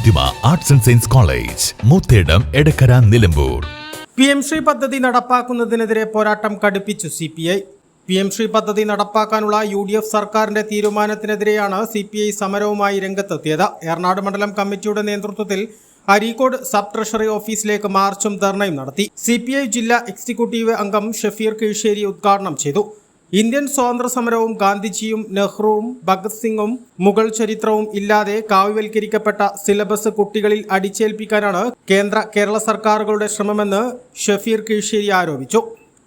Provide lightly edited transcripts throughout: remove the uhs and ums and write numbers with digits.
പ്രതിമ arts and science college, Muthedam, Edakkara, Nilambur. PM Shri പദ്ധതി നടപ്പാക്കുന്നതിനെതിരെ പോരാട്ടം കടുപ്പിച്ചു CPI. PM ശ്രീ പദ്ധതി നടപ്പാക്കാനുള്ള UDF സർക്കാരിന്റെ തീരുമാനത്തിനെതിരെയാണ് CPI സമരവുമായി രംഗത്തെത്തിയത്. ഏറനാട് മണ്ഡലം കമ്മിറ്റിയുടെ നേതൃത്വത്തിൽ അരീക്കോട് സബ് ട്രഷറി ഓഫീസിലേക്ക് മാർച്ചും ധർണയും നടത്തി. CPI ജില്ലാ എക്സിക്യൂട്ടീവ് അംഗം ഷഫീർ കീഴ്ശ്ശേരി ഉദ്ഘാടനം ചെയ്തു. ഇന്ത്യൻ സ്വാതന്ത്ര്യ സമരവും ഗാന്ധിജിയും നെഹ്റുവും ഭഗത് സിംഗും മുഗൾ ചരിത്രവും ഇല്ലാതെ കാവ്യവൽക്കരിക്കപ്പെട്ട സിലബസ് കുട്ടികളിൽ അടിച്ചേൽപ്പിക്കാനാണ് കേരള സർക്കാരുകളുടെ ശ്രമമെന്ന് ഷഫീർ കീഴ്ശ്ശേരി ആരോപിച്ചു.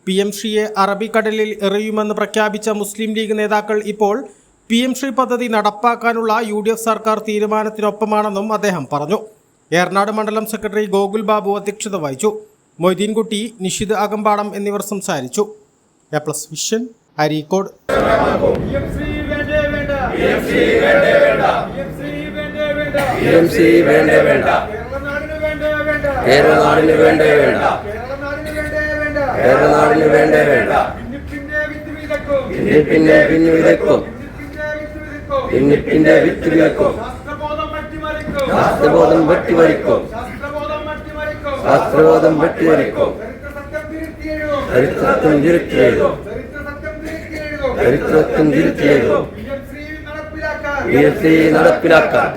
PM ശ്രീയെ അറബിക്കടലിൽ എറിയുമെന്ന് പ്രഖ്യാപിച്ച മുസ്ലിം ലീഗ് നേതാക്കൾ ഇപ്പോൾ PM ശ്രീ പദ്ധതി നടപ്പാക്കാനുള്ള UDF സർക്കാർ തീരുമാനത്തിനൊപ്പമാണെന്നും അദ്ദേഹം പറഞ്ഞു. ഏറനാട് മണ്ഡലം സെക്രട്ടറി ഗോകുൽ ബാബു അധ്യക്ഷത വഹിച്ചു. മൊയ്തീൻകുട്ടി, നിഷിദ് അകമ്പാടം എന്നിവർ സംസാരിച്ചു. A+ vision, Areekode. നടപ്പിലാക്കാൻ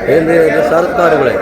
കേന്ദ്ര സർക്കാരുകളെ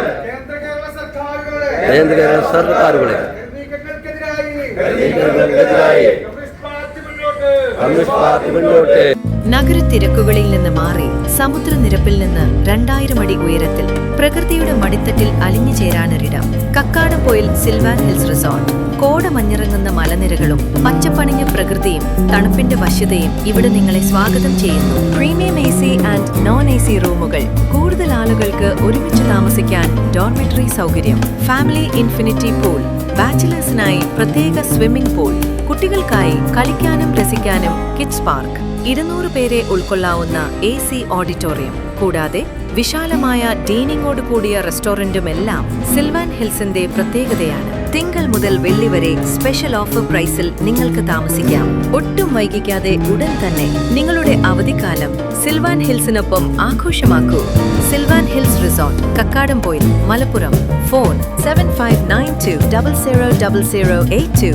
നഗരത്തിരക്കുകളിൽ നിന്ന് മാറി സമുദ്രനിരപ്പിൽ നിന്ന് 2000 അടി ഉയരത്തിൽ പ്രകൃതിയുടെ മടിത്തട്ടിൽ അലിഞ്ഞു ചേരാനൊരിടം. Kakkadampoyil sylvan hills resort. കോടമഞ്ഞിറങ്ങുന്ന മലനിരകളും പച്ചപ്പണിഞ്ഞ പ്രകൃതിയും തണുപ്പിന്റെ വശ്യതയും ഇവിടെ നിങ്ങളെ സ്വാഗതം ചെയ്യുന്നു. പ്രീമിയം AC ആൻഡ് non-AC റൂമുകൾ. കൂടുതൽ ആളുകൾക്ക് ഒരുമിച്ച് താമസിക്കാൻ ഡോർമെറ്ററി സൗകര്യം. Family infinity pool. ബാച്ചിലേഴ്സിനായി പ്രത്യേക സ്വിമ്മിംഗ് പൂൾ. കുട്ടികൾക്കായി കളിക്കാനും രസിക്കാനും കിഡ്സ് പാർക്ക്. 200 പേരെ ഉൾക്കൊള്ളാവുന്ന AC ഓഡിറ്റോറിയം. കൂടാതെ വിശാലമായ ഡീനിങ്ങോട് കൂടിയ റെസ്റ്റോറന്റുമെല്ലാം സിൽവാൻ ഹിൽസിന്റെ പ്രത്യേകതയാണ്. തിങ്കൾ മുതൽ വെള്ളി വരെ സ്പെഷ്യൽ ഓഫർ പ്രൈസിൽ നിങ്ങൾക്ക് താമസിക്കാം. ഒട്ടും വൈകിക്കാതെ ഉടൻ തന്നെ നിങ്ങളുടെ അവധിക്കാലം സിൽവാൻ ഹിൽസിനൊപ്പം ആഘോഷമാക്കൂ. Sylvan hills resort, Kakkadampoyil, Malappuram. Phone 7592000082.